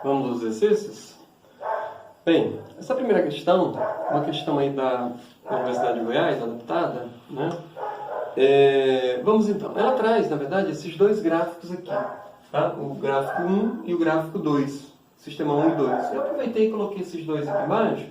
Vamos aos exercícios? Bem, essa primeira questão, uma questão aí da Universidade de Goiás, adaptada, né? Vamos então, ela traz, na verdade, esses dois gráficos aqui, tá? O gráfico 1 e o gráfico 2, sistema 1 e 2. Eu aproveitei e coloquei esses dois aqui embaixo,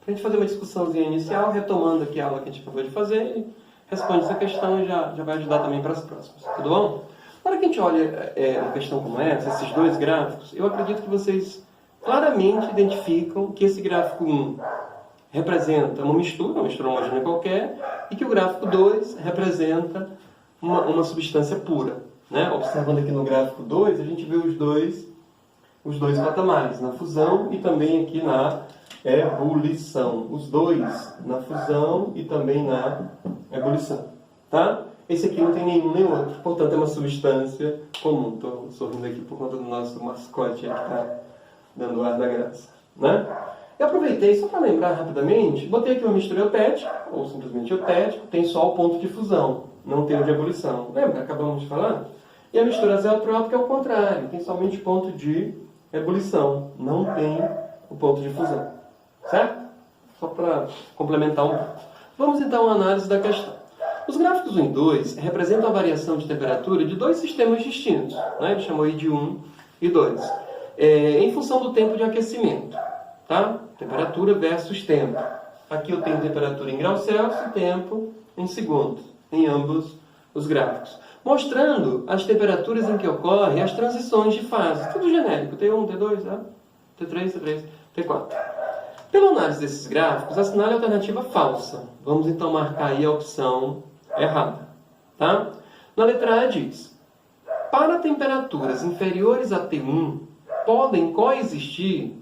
para a gente fazer uma discussãozinha inicial, retomando aqui a aula que a gente acabou de fazer, e responde essa questão e já vai ajudar também para as próximas, tudo bom? Na hora que a gente olha uma questão como essa, esses dois gráficos, eu acredito que vocês claramente identificam que esse gráfico 1 representa uma mistura homogênea qualquer, e que o gráfico 2 representa uma substância pura, né? Observando aqui no gráfico 2, a gente vê os dois patamares, na fusão e também aqui na ebulição. Os dois na fusão e também na ebulição, tá? Esse aqui não tem nenhum nem outro, portanto é uma substância comum. Estou sorrindo aqui por conta do nosso mascote que está dando ar da graça, né? Eu aproveitei, só para lembrar rapidamente, botei aqui uma mistura eutética, ou simplesmente eutético, tem só o ponto de fusão, não tem o de ebulição. Lembra? Acabamos de falar? E a mistura azeotrópica é o contrário, tem somente ponto de ebulição, não tem o ponto de fusão. Certo? Só para complementar um pouco. Vamos então à análise da questão. Os gráficos 1 e 2 representam a variação de temperatura de dois sistemas distintos, né? Ele chamou aí de 1 e 2, em função do tempo de aquecimento. Tá? Temperatura versus tempo. Aqui eu tenho temperatura em graus Celsius e tempo em segundos, em ambos os gráficos. Mostrando as temperaturas em que ocorrem as transições de fase. Tudo genérico. T1, T2, T3, T3, T4. Pela análise desses gráficos, assinale a alternativa falsa. Vamos então marcar aí a opção errada. Tá? Na letra A diz: para temperaturas inferiores a T1, podem coexistir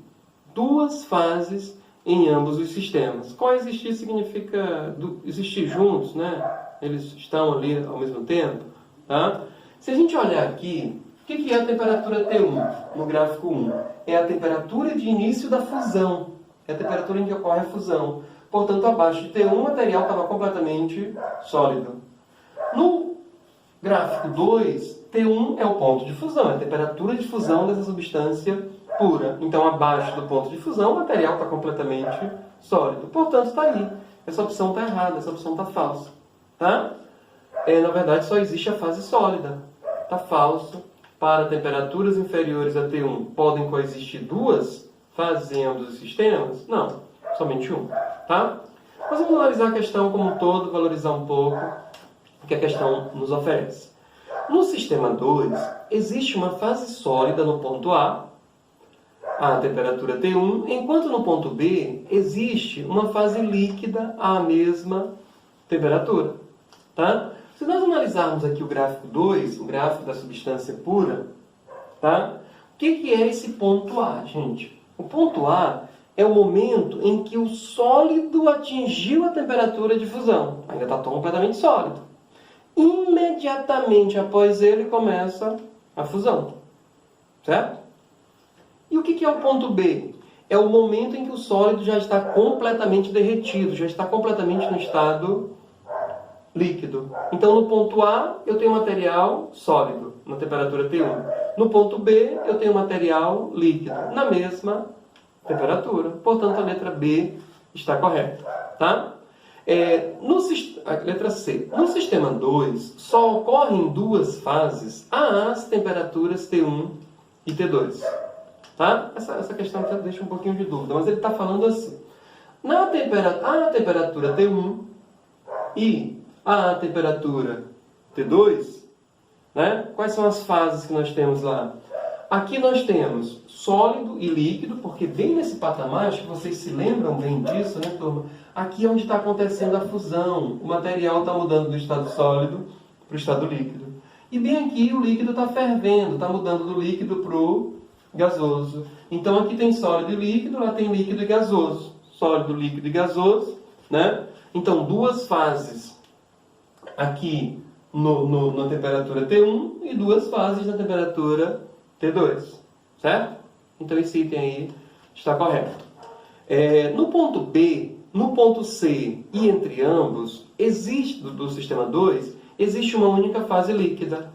duas fases em ambos os sistemas. Coexistir significa existir juntos, né? Eles estão ali ao mesmo tempo. Tá? Se a gente olhar aqui, o que é a temperatura T1 no gráfico 1? É a temperatura de início da fusão. É a temperatura em que ocorre a fusão. Portanto, abaixo de T1, o material estava completamente sólido. No gráfico 2, T1 é o ponto de fusão, é a temperatura de fusão dessa substância pura. Então, abaixo do ponto de fusão, o material está completamente sólido. Portanto, está aí. Essa opção está errada, essa opção está falsa. Tá? Na verdade, só existe a fase sólida. Está falso. Para temperaturas inferiores a T1, podem coexistir duas fases em ambos os sistemas? Não, somente um. Tá? Mas vamos analisar a questão como um todo, valorizar um pouco o que a questão nos oferece. No sistema 2, existe uma fase sólida no ponto A, a temperatura T1, enquanto no ponto B existe uma fase líquida à mesma temperatura. Tá? Se nós analisarmos aqui o gráfico 2, o gráfico da substância pura, tá? O que é esse ponto A, gente? O ponto A é o momento em que o sólido atingiu a temperatura de fusão. Ainda está completamente sólido. Imediatamente após ele começa a fusão. Certo? E o que é o ponto B? É o momento em que o sólido já está completamente derretido, já está completamente no estado líquido. Então, no ponto A, eu tenho material sólido, na temperatura T1. No ponto B, eu tenho material líquido, na mesma temperatura. Portanto, a letra B está correta. Tá? A letra C. No sistema 2, só ocorrem duas fases às temperaturas T1 e T2. Tá? Essa questão aqui deixa um pouquinho de dúvida, mas ele está falando assim. A temperatura T1 e a temperatura T2, né? Quais são as fases que nós temos lá? Aqui nós temos sólido e líquido, porque bem nesse patamar, acho que vocês se lembram bem disso, né, turma? Aqui é onde está acontecendo a fusão. O material está mudando do estado sólido para o estado líquido. E bem aqui o líquido está fervendo, está mudando do líquido para o gasoso. Então aqui tem sólido e líquido, lá tem líquido e gasoso. Sólido, líquido e gasoso, né? Então duas fases aqui na temperatura T1 e duas fases na temperatura T2, certo? Então esse item aí está correto. No ponto B, no ponto C e entre ambos, existe, do sistema 2, existe uma única fase líquida.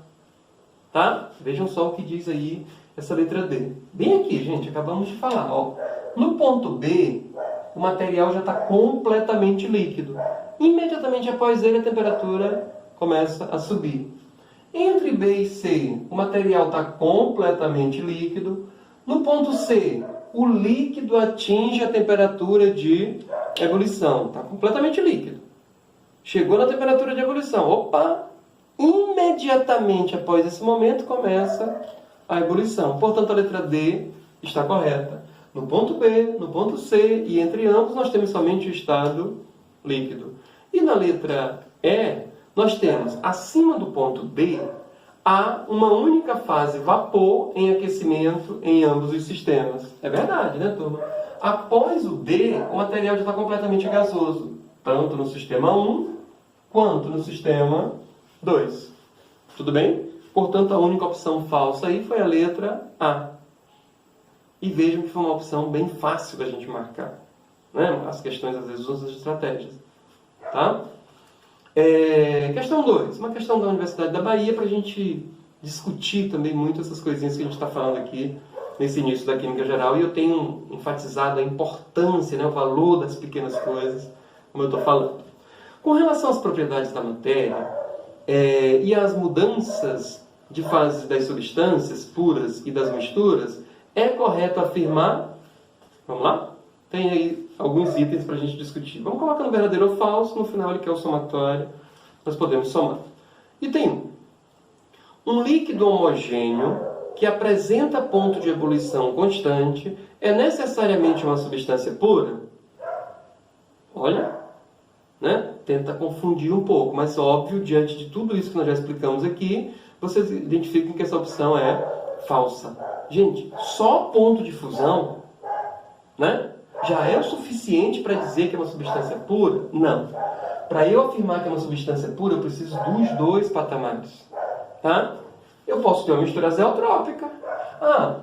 Tá? Vejam só o que diz aí essa letra D. Bem aqui, gente, acabamos de falar. Ó. No ponto B, o material já está completamente líquido. Imediatamente após ele, a temperatura começa a subir. Entre B e C, o material está completamente líquido. No ponto C, o líquido atinge a temperatura de ebulição. Está completamente líquido. Chegou na temperatura de ebulição. Opa! Imediatamente após esse momento, começa a ebulição. Portanto, a letra D está correta. No ponto B, no ponto C e entre ambos, nós temos somente o estado líquido. E na letra E, nós temos, acima do ponto B, há uma única fase vapor em aquecimento em ambos os sistemas. É verdade, né, turma? Após o D, o material já está completamente gasoso, tanto no sistema 1 quanto no sistema 2. Tudo bem? Portanto, a única opção falsa aí foi a letra A. E vejam que foi uma opção bem fácil da gente marcar. Né? As questões, às vezes, usam as estratégias. Tá? Questão 2. Uma questão da Universidade da Bahia para a gente discutir também muito essas coisinhas que a gente está falando aqui nesse início da Química Geral. E eu tenho enfatizado a importância, né, o valor das pequenas coisas, como eu estou falando. Com relação às propriedades da matéria e às mudanças de fase das substâncias puras e das misturas, é correto afirmar... Vamos lá? Tem aí alguns itens para a gente discutir. Vamos colocar no verdadeiro ou falso, no final ele quer o somatório, nós podemos somar. Item 1. Um líquido homogêneo que apresenta ponto de ebulição constante é necessariamente uma substância pura? Olha, né? Tenta confundir um pouco, mas óbvio, diante de tudo isso que nós já explicamos aqui, vocês identificam que essa opção é falsa. Gente, só ponto de fusão, né, já é o suficiente para dizer que é uma substância pura? Não. Para eu afirmar que é uma substância pura, eu preciso dos dois patamares. Tá? Eu posso ter uma mistura azeotrópica.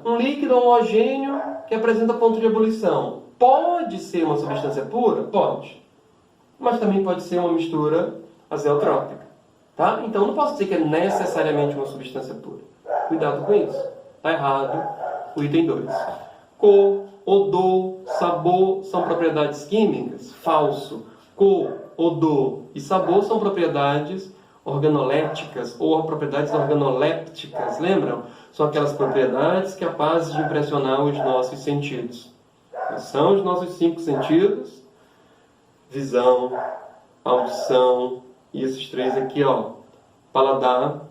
Um líquido homogêneo que apresenta ponto de ebulição. Pode ser uma substância pura? Pode. Mas também pode ser uma mistura azeotrópica. Tá? Então, não posso dizer que é necessariamente uma substância pura. Cuidado com isso. Está errado o item 2. Cor, odor, sabor são propriedades químicas? Falso. Cor, odor e sabor são propriedades organolépticas ou propriedades organolépticas. Lembram? São aquelas propriedades capazes de impressionar os nossos sentidos. Quais são os nossos 5 sentidos? Visão, audição e esses 3 aqui, ó. Paladar,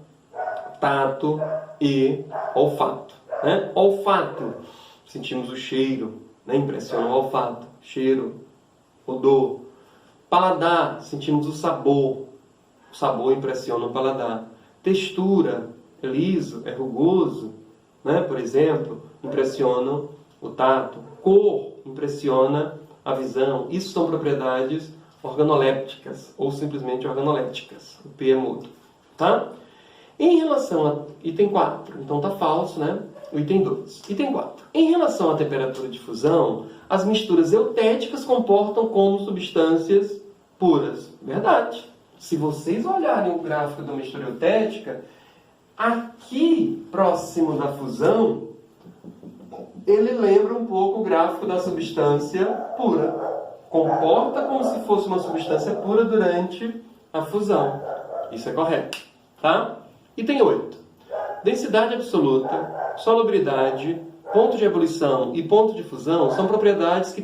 tato e olfato. Né? Olfato. Sentimos o cheiro, né? Impressiona o olfato. Cheiro, odor. Paladar, sentimos o sabor. O sabor impressiona o paladar. Textura, é liso, é rugoso, né? Por exemplo, impressiona o tato. Cor, impressiona a visão. Isso são propriedades organolépticas, ou simplesmente organolépticas. O P é mudo. Tá? Em relação a item 4, então está falso, né? O item 2. Item 4. Em relação à temperatura de fusão, as misturas eutéticas comportam como substâncias puras. Verdade. Se vocês olharem o gráfico da mistura eutética, aqui, próximo da fusão, ele lembra um pouco o gráfico da substância pura. Comporta como se fosse uma substância pura durante a fusão. Isso é correto. Tá? Item 8. Densidade absoluta, salubridade, ponto de ebulição e ponto de fusão são propriedades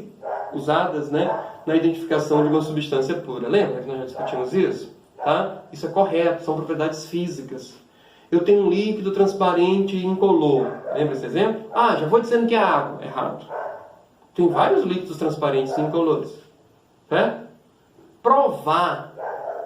usadas, né, na identificação de uma substância pura. Lembra que nós já discutimos isso? Tá? Isso é correto, são propriedades físicas. Eu tenho um líquido transparente e incolor. Lembra esse exemplo? Já vou dizendo que é água. Errado. Tem vários líquidos transparentes e incolores. Provar,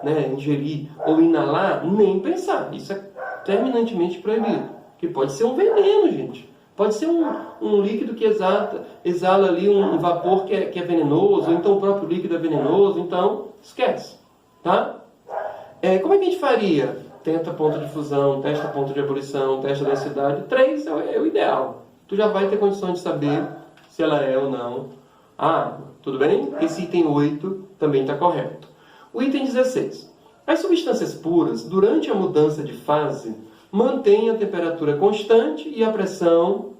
né, ingerir ou inalar, nem pensar. Isso é terminantemente proibido. Que pode ser um veneno, gente. Pode ser um líquido que exala ali um vapor que é venenoso, ou então o próprio líquido é venenoso, então esquece. Tá? Como é que a gente faria? Tenta ponto de fusão, testa ponto de ebulição, testa densidade. 3 é o ideal. Tu já vai ter condições de saber se ela é ou não. Tudo bem? Esse item 8 também está correto. O item 16. As substâncias puras, durante a mudança de fase, mantém a temperatura constante e a pressão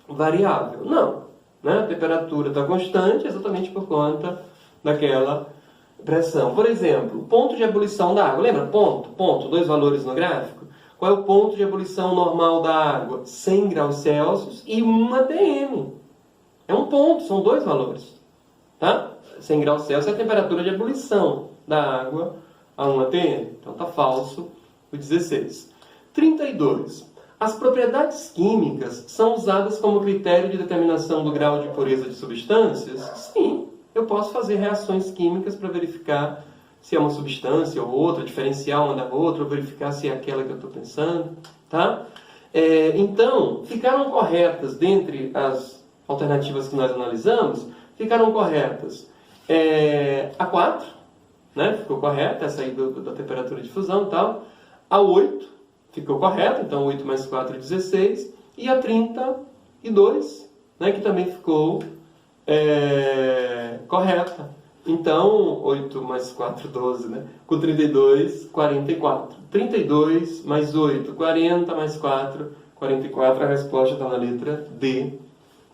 variável. Não, né? A temperatura está constante exatamente por conta daquela pressão. Por exemplo, ponto de ebulição da água. Lembra? Ponto, dois valores no gráfico. Qual é o ponto de ebulição normal da água? 100 graus Celsius e 1 atm. É um ponto, são dois valores. Tá? 100 graus Celsius é a temperatura de ebulição da água a 1 atm. Então está falso o 16. 32. As propriedades químicas são usadas como critério de determinação do grau de pureza de substâncias? Sim, eu posso fazer reações químicas para verificar se é uma substância ou outra, diferenciar uma da outra, ou verificar se é aquela que eu estou pensando. Tá? Então, ficaram corretas, dentre as alternativas que nós analisamos, ficaram corretas a 4, né? Ficou correta, essa aí da temperatura de fusão e tal. A 8 ficou correta, então 8 mais 4 é 16. E a 32, né? Que também ficou correta. Então, 8 mais 4, 12, né? Com 32, 44. 32 mais 8, 40 mais 4, 44. A resposta está na letra D.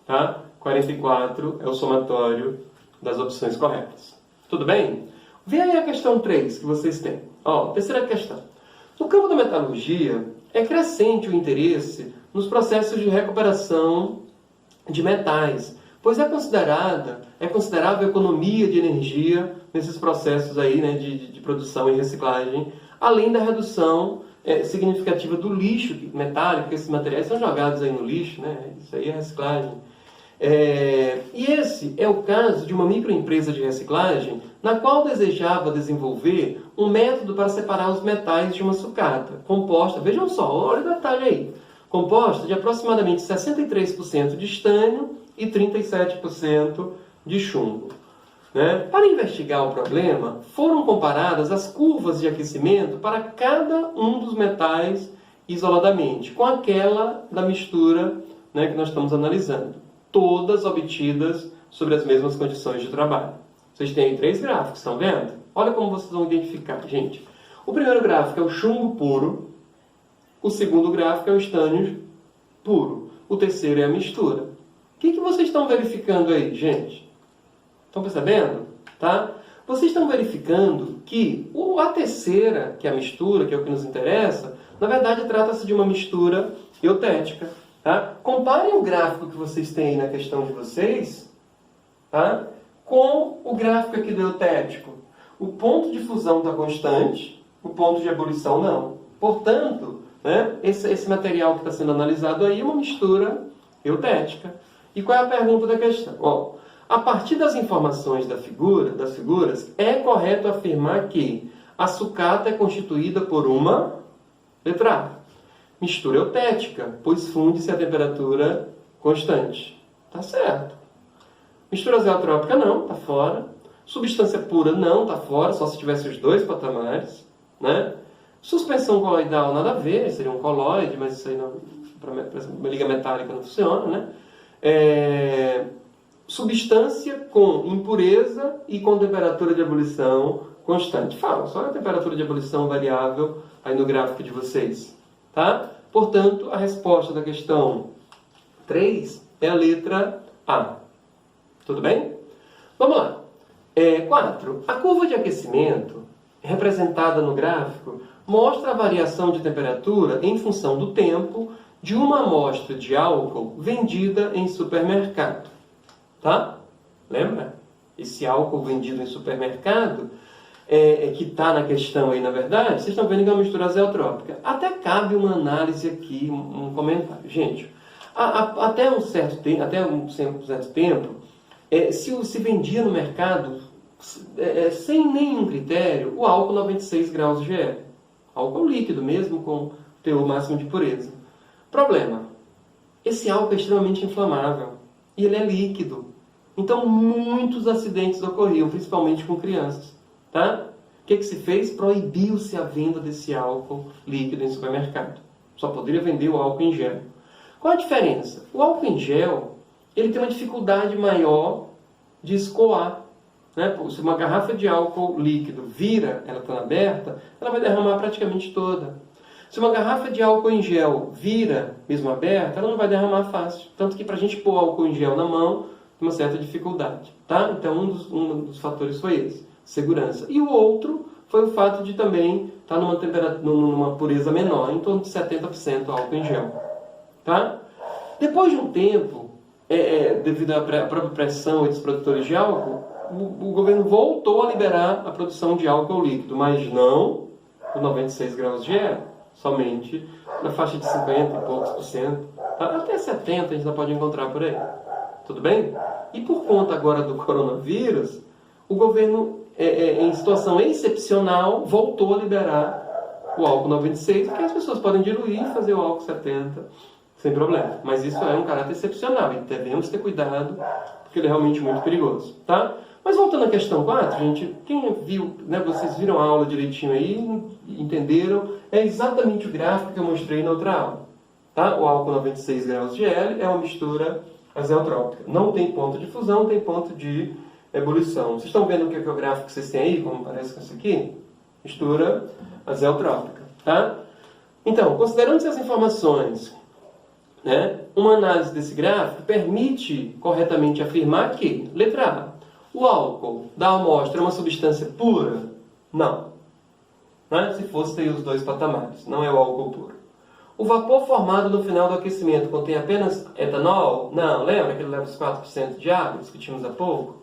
Tá? 44 é o somatório das opções corretas. Tudo bem? Vê aí a questão 3 que vocês têm. Ó, terceira questão. No campo da metalurgia, é crescente o interesse nos processos de recuperação de metais, pois é considerável a economia de energia nesses processos aí, né, de produção e reciclagem, além da redução significativa do lixo metálico, que esses materiais são jogados aí no lixo, né? Isso aí é reciclagem. E esse é o caso de uma microempresa de reciclagem na qual desejava desenvolver um método para separar os metais de uma sucata, composta, vejam só, olha o detalhe aí, composta de aproximadamente 63% de estânio e 37% de chumbo. Né? Para investigar o problema, foram comparadas as curvas de aquecimento para cada um dos metais isoladamente, com aquela da mistura, né, que nós estamos analisando. Todas obtidas sobre as mesmas condições de trabalho. Vocês têm aí 3 gráficos, estão vendo? Olha como vocês vão identificar, gente. O primeiro gráfico é o chumbo puro, o segundo gráfico é o estânio puro, o terceiro é a mistura. O que vocês estão verificando aí, gente? Estão percebendo? Tá? Vocês estão verificando que a terceira, que é a mistura, que é o que nos interessa, na verdade trata-se de uma mistura eutética. Tá? Comparem o gráfico que vocês têm aí na questão de vocês, tá, com o gráfico aqui do eutético. O ponto de fusão está constante, o ponto de ebulição não. Portanto, né, esse material que está sendo analisado aí é uma mistura eutética. E qual é a pergunta da questão? Ó, a partir das informações das figuras, é correto afirmar que a sucata é constituída por uma letra A. Mistura eutética, pois funde-se a temperatura constante. Tá certo. Mistura azeotrópica não, tá fora. Substância pura não, tá fora, só se tivesse os dois patamares. Né? Suspensão coloidal nada a ver, seria um coloide, mas isso aí para uma liga metálica não funciona. Né? Substância com impureza e com temperatura de ebulição constante. Falso, olha a temperatura de ebulição variável aí no gráfico de vocês. Tá? Portanto, a resposta da questão 3 é a letra A. Tudo bem? Vamos lá. 4. A curva de aquecimento, representada no gráfico, mostra a variação de temperatura em função do tempo de uma amostra de álcool vendida em supermercado. Tá? Lembra? Esse álcool vendido em supermercado que está na questão aí, na verdade, vocês estão vendo que é uma mistura azeotrópica. Até cabe uma análise aqui, um comentário. Gente, até um certo tempo, se vendia no mercado, sem nenhum critério, o álcool 96 graus GE. Álcool líquido mesmo, com teor máximo de pureza. Problema, esse álcool é extremamente inflamável e ele é líquido. Então, muitos acidentes ocorriam, principalmente com crianças. Tá? O que se fez? Proibiu-se a venda desse álcool líquido em supermercado. Só poderia vender o álcool em gel. Qual a diferença? O álcool em gel ele tem uma dificuldade maior de escoar. Né? Se uma garrafa de álcool líquido vira, ela está aberta, ela vai derramar praticamente toda. Se uma garrafa de álcool em gel vira, mesmo aberta, ela não vai derramar fácil. Tanto que para a gente pôr álcool em gel na mão, tem uma certa dificuldade. Tá? Então, um dos fatores foi esse, segurança. E o outro foi o fato de também estar numa pureza menor, em torno de 70% álcool em gel. Tá? Depois de um tempo, devido à própria pressão dos produtores de álcool, o governo voltou a liberar a produção de álcool líquido, mas não os 96 graus de E, somente na faixa de 50 e poucos por cento, tá? Até 70 a gente já pode encontrar por aí. Tudo bem? E por conta agora do coronavírus, o governo, em situação excepcional, voltou a liberar o álcool 96, porque as pessoas podem diluir e fazer o álcool 70 sem problema. Mas isso é um caráter excepcional e devemos ter cuidado, porque ele é realmente muito perigoso. Tá? Mas voltando à questão 4, gente, quem viu, né, vocês viram a aula direitinho aí, entenderam, é exatamente o gráfico que eu mostrei na outra aula. Tá? O álcool 96 graus de L é uma mistura azeotrópica. Não tem ponto de fusão, tem ponto de ebulição. Vocês estão vendo o que é o gráfico que vocês têm aí, como parece com isso aqui? Mistura azeotrópica. Tá? Então, considerando essas informações, né, uma análise desse gráfico permite corretamente afirmar que, letra A, o álcool da amostra é uma substância pura? Não. Né? Se fosse, teria os dois patamares. Não é o álcool puro. O vapor formado no final do aquecimento contém apenas etanol? Não. Lembra que ele leva os 4% de água, discutimos há pouco?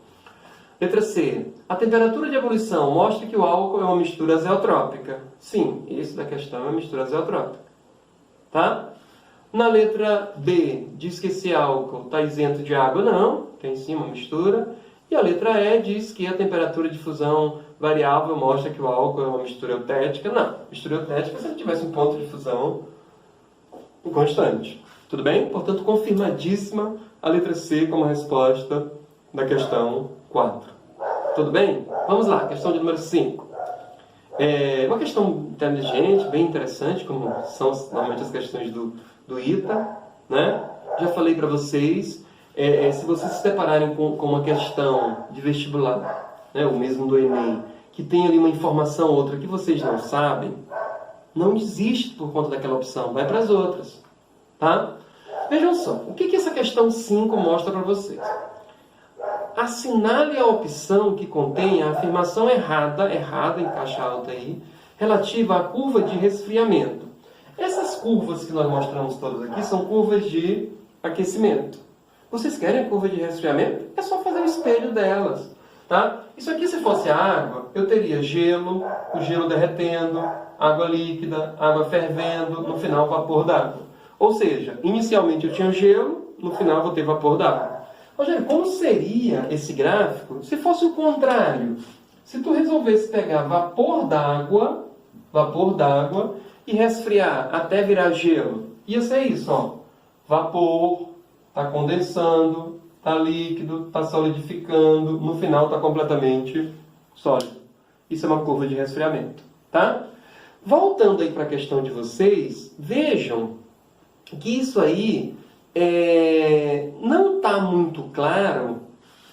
Letra C. A temperatura de ebulição mostra que o álcool é uma mistura azeotrópica? Sim, isso da questão é uma mistura azeotrópica. Tá? Na letra B, diz que esse álcool está isento de água? Não. Tem sim uma mistura. E a letra E diz que a temperatura de fusão variável mostra que o álcool é uma mistura eutética. Não, mistura eutética se ele tivesse um ponto de fusão constante. Tudo bem? Portanto, confirmadíssima a letra C como resposta da questão 4. Tudo bem? Vamos lá, questão de número 5. Uma questão inteligente, bem interessante, como são normalmente as questões do ITA. Né? Já falei para vocês... se vocês se depararem com uma questão de vestibular, né, ou mesmo do Enem, que tem ali uma informação ou outra que vocês não sabem, não desiste por conta daquela opção, vai para as outras. Tá? Vejam só, o que essa questão 5 mostra para vocês? Assinale a opção que contém a afirmação errada em caixa alta aí, relativa à curva de resfriamento. Essas curvas que nós mostramos todas aqui são curvas de aquecimento. Vocês querem a curva de resfriamento? É só fazer o espelho delas. Tá? Isso aqui, se fosse água, eu teria gelo, o gelo derretendo, água líquida, água fervendo, no final vapor d'água. Ou seja, inicialmente eu tinha gelo, no final vou ter vapor d'água. Rogério, como seria esse gráfico se fosse o contrário? Se tu resolvesse pegar vapor d'água e resfriar até virar gelo, ia ser isso, ó. Vapor, está condensando, está líquido, está solidificando, no final está completamente sólido. Isso é uma curva de resfriamento. Tá? Voltando aí para a questão de vocês, vejam que isso aí não está muito claro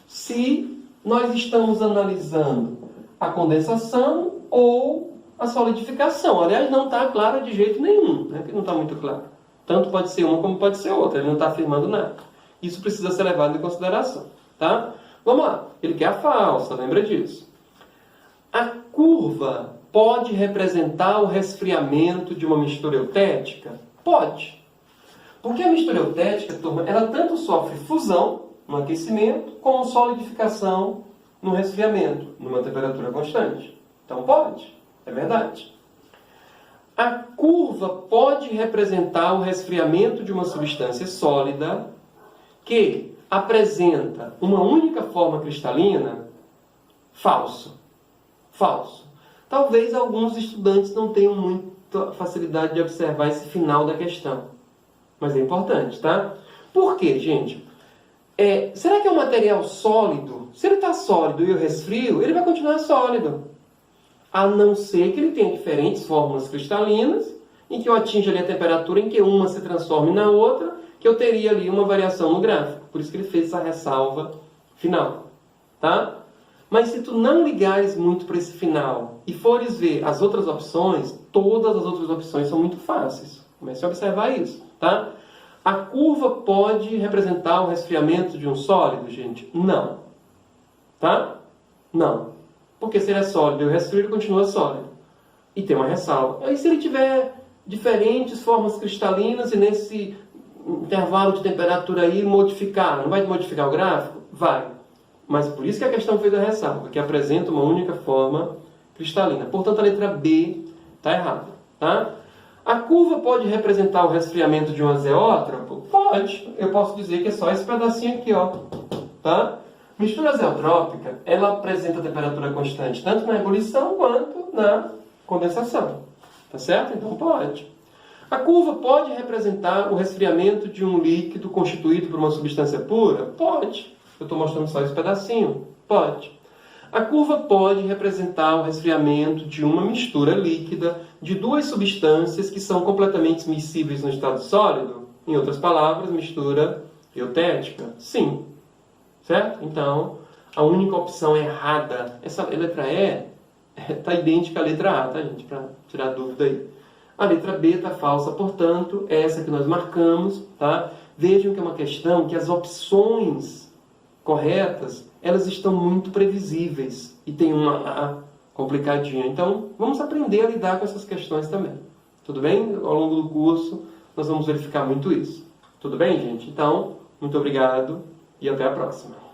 se nós estamos analisando a condensação ou a solidificação. Aliás, não está claro de jeito nenhum, né? Que não está muito claro. Tanto pode ser uma como pode ser outra. Ele não está afirmando nada. Isso precisa ser levado em consideração. Tá? Vamos lá. Ele quer a falsa, lembra disso. A curva pode representar o resfriamento de uma mistura eutética? Pode. Porque a mistura eutética, turma, ela tanto sofre fusão no aquecimento, como solidificação no resfriamento, numa temperatura constante. Então pode. É verdade. A curva pode representar o resfriamento de uma substância sólida que apresenta uma única forma cristalina? Falso. Falso. Talvez alguns estudantes não tenham muita facilidade de observar esse final da questão. Mas é importante, tá? Por quê, gente? Será que é um material sólido? Se ele está sólido e eu resfrio, ele vai continuar sólido. A não ser que ele tenha diferentes fórmulas cristalinas, em que eu atinja ali a temperatura em que uma se transforme na outra, que eu teria ali uma variação no gráfico. Por isso que ele fez essa ressalva final. Tá? Mas se tu não ligares muito para esse final e fores ver as outras opções, todas as outras opções são muito fáceis. Comece a observar isso, tá? A curva pode representar o resfriamento de um sólido, gente? Não. Tá? Não. Porque se ele é sólido e o resfrio, ele continua sólido. E tem uma ressalva. E se ele tiver diferentes formas cristalinas e nesse intervalo de temperatura aí modificar, não vai modificar o gráfico? Vai. Mas por isso que a questão fez a ressalva, que apresenta uma única forma cristalina. Portanto, a letra B está errada. Tá? A curva pode representar o resfriamento de um azeótropo? Pode. Eu posso dizer que é só esse pedacinho aqui, ó. Tá? Mistura azeotrópica, ela apresenta temperatura constante tanto na ebulição quanto na condensação. Tá certo? Então pode. A curva pode representar o resfriamento de um líquido constituído por uma substância pura? Pode. Eu estou mostrando só esse pedacinho. Pode. A curva pode representar o resfriamento de uma mistura líquida de duas substâncias que são completamente miscíveis no estado sólido? Em outras palavras, mistura eutética? Sim. Certo? Então, a única opção errada, essa letra E está idêntica à letra A, tá, gente? Para tirar dúvida aí. A letra B está falsa, portanto, é essa que nós marcamos, tá? Vejam que é uma questão que as opções corretas, elas estão muito previsíveis e tem uma A complicadinha. Então, vamos aprender a lidar com essas questões também. Tudo bem? Ao longo do curso, nós vamos verificar muito isso. Tudo bem, gente? Então, muito obrigado e até a próxima.